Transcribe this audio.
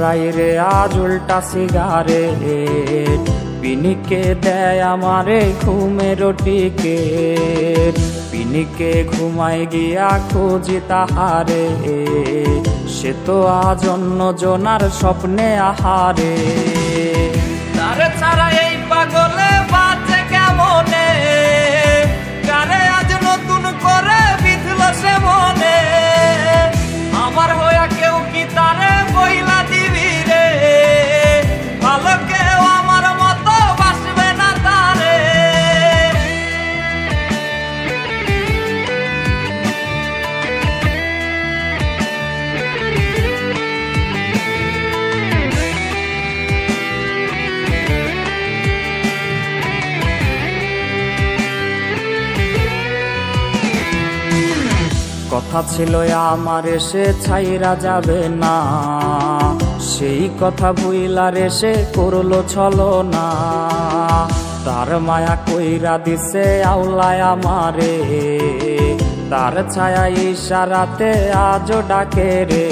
ধরাই রে আজ উল্টা সিগারেট, পিনিকে দেয় আমারে ঘুমের টিকেট। পিনিকে ঘুমাই গিয়া খুঁজি তাহারে, সে তো আজ অন্য জনার স্বপ্নে আহারে। তারে ছাড়া এই পাগলে বাঁচে কেমনে, কারে আজ নতুন করে বিধল সে মনে। আমার হইয়া কেউ কি তারে বইলা দিবি রে, ভালো কেউ আমার মতো বাসবে না তারে। কথা ছিল আমার সে ছাইরা যাবে না, সেই কথা ভুইলা রে সে করলো ছলনা। তার মায়া কইরা দিছে আউলায় আমারে, তার ছায়া ইশারাতে আজও ডাকে রে।